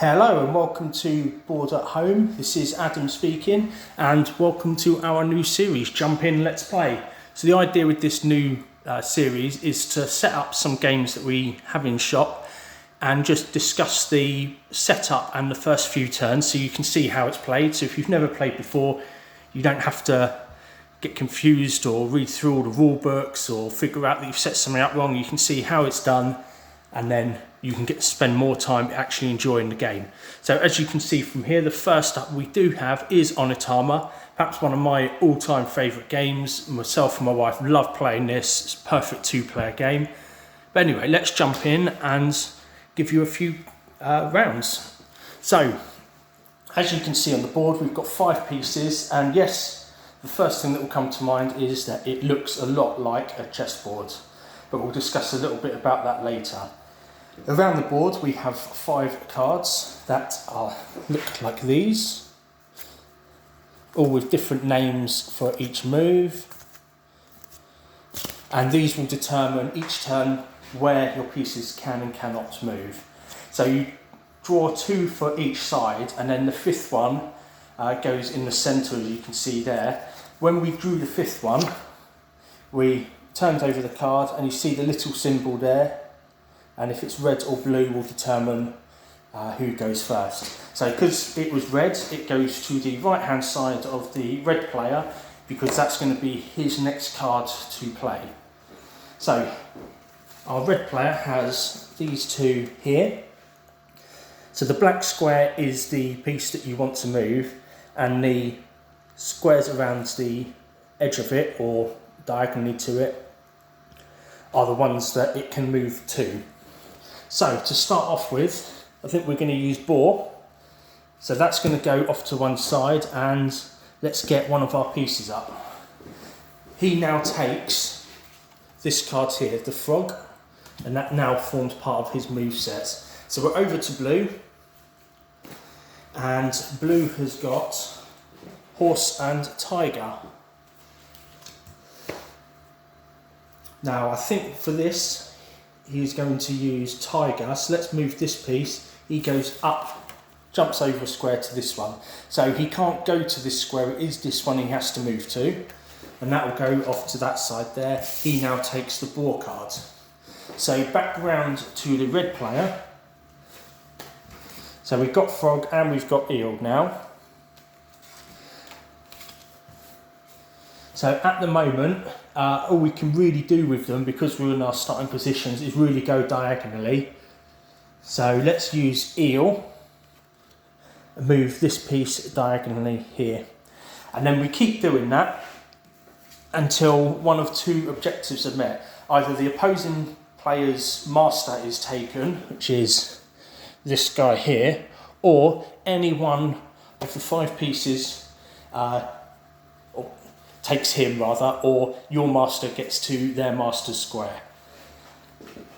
Hello and welcome to Board at Home. This is Adam speaking and welcome to our new series, Jump In, Let's Play. So the idea with this new series is to set up some games that we have in shop and just discuss the setup and the first few turns so you can see how it's played. So if you've never played before, you don't have to get confused or read through all the rule books or figure out that you've set something up wrong. You can see how it's done and then you can get to spend more time actually enjoying the game. So as you can see from here, the first up we do have is Onitama, perhaps one of my all-time favourite games. Myself and my wife love playing this. It's a perfect two-player game. But anyway, let's jump in and give you a few rounds. So as you can see on the board, we've got 5 pieces, and yes, the first thing that will come to mind is that it looks a lot like a chessboard, but we'll discuss a little bit about that later. Around the board we have 5 cards that look like these, all with different names for each move, and these will determine each turn where your pieces can and cannot move. So you draw 2 for each side, and then the 5th one goes in the centre, as you can see there. When we drew the 5th one, we turned over the card and you see the little symbol there, and if it's red or blue will determine who goes first. So because it was red, it goes to the right hand side of the red player because that's going to be his next card to play. So our red player has these 2 here. So the black square is the piece that you want to move, and the squares around the edge of it or diagonally to it are the ones that it can move to. So to start off with, I think we're going to use boar. So that's going to go off to one side, and let's get one of our pieces up. He now takes this card here, the frog, and that now forms part of his moveset. So we're over to blue, and blue has got horse and tiger. Now I think for this he's going to use tiger, so let's move this piece. He goes up, jumps over a square to this one. So he can't go to this square, it is this one he has to move to, and that will go off to that side there. He now takes the boar card. So back round to the red player. So we've got frog and we've got eel now. So at the moment, all we can really do with them, because we're in our starting positions, is really go diagonally. So let's use eel and move this piece diagonally here. And then we keep doing that until one of 2 objectives are met. Either the opposing player's master is taken, which is this guy here, or any one of the 5 pieces takes him rather, or your master gets to their master's square.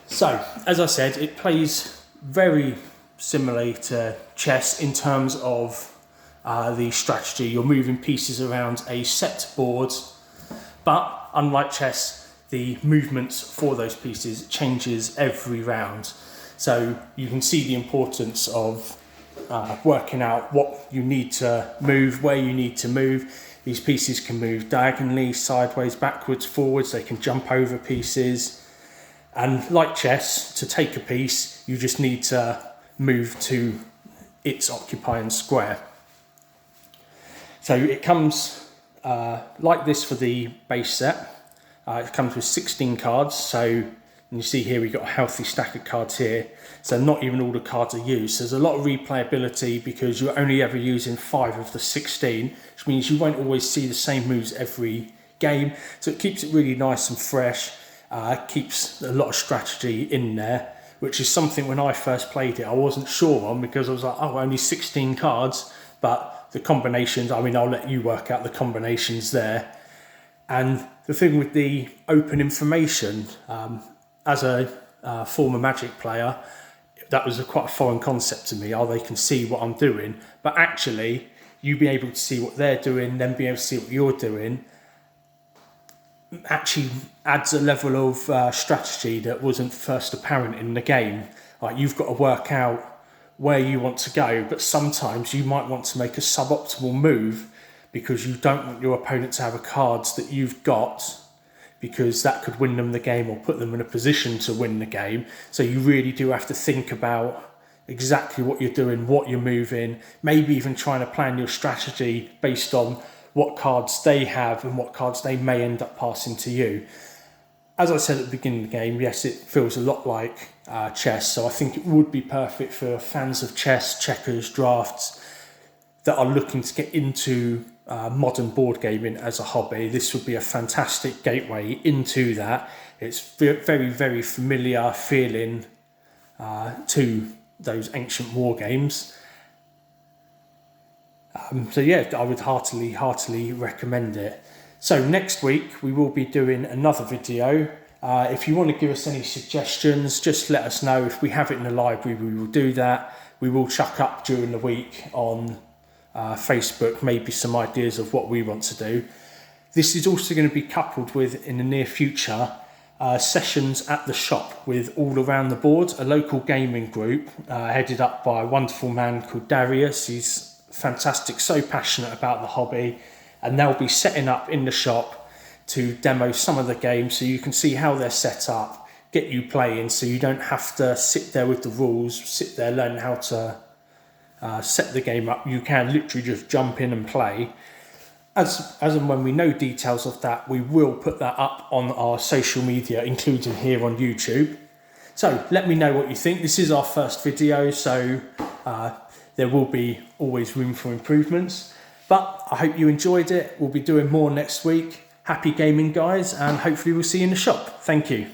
So, as I said, it plays very similarly to chess in terms of the strategy. You're moving pieces around a set board, but unlike chess, the movements for those pieces changes every round. So you can see the importance of working out what you need to move, where you need to move. These pieces can move diagonally, sideways, backwards, forwards. They can jump over pieces. And like chess, to take a piece, you just need to move to its occupying square. So it comes like this for the base set. It comes with 16 cards. So you see here we've got a healthy stack of cards here. So not even all the cards are used. So there's a lot of replayability because you're only ever using 5 of the 16, which means you won't always see the same moves every game. So it keeps it really nice and fresh. Keeps a lot of strategy in there, which is something when I first played it I wasn't sure on, because I was like, oh, only 16 cards, but the combinations, I mean, I'll let you work out the combinations there. And the thing with the open information, as a former Magic player, that was quite a foreign concept to me. Oh, they can see what I'm doing, but actually you be able to see what they're doing, then be able to see what you're doing, actually adds a level of strategy that wasn't first apparent in the game. Like, you've got to work out where you want to go, but sometimes you might want to make a suboptimal move because you don't want your opponent to have a cards that you've got, because that could win them the game or put them in a position to win the game. So you really do have to think about exactly what you're doing, what you're moving, maybe even trying to plan your strategy based on what cards they have and what cards they may end up passing to you. As I said at the beginning of the game, yes, it feels a lot like chess, so I think it would be perfect for fans of chess, checkers, drafts that are looking to get into modern board gaming as a hobby. This would be a fantastic gateway into that. It's very, very familiar feeling to those ancient war games. So yeah, I would heartily recommend it. So next week we will be doing another video. If you want to give us any suggestions, just let us know. If we have it in the library, we will do that. We will chuck up during the week on Facebook maybe some ideas of what we want to do. This is also going to be coupled with, in the near future, sessions at the shop with All Around the Board, a local gaming group headed up by a wonderful man called Darius. He's fantastic, so passionate about the hobby, and they'll be setting up in the shop to demo some of the games so you can see how they're set up, get you playing so you don't have to sit there with the rules, sit there learning how to set the game up. You can literally just jump in and play. As and when we know details of that, we will put that up on our social media, including here on YouTube. So let me know what you think. This is our first video, so there will be always room for improvements. But I hope you enjoyed it. We'll be doing more next week. Happy gaming, guys, and hopefully we'll see you in the shop. Thank you.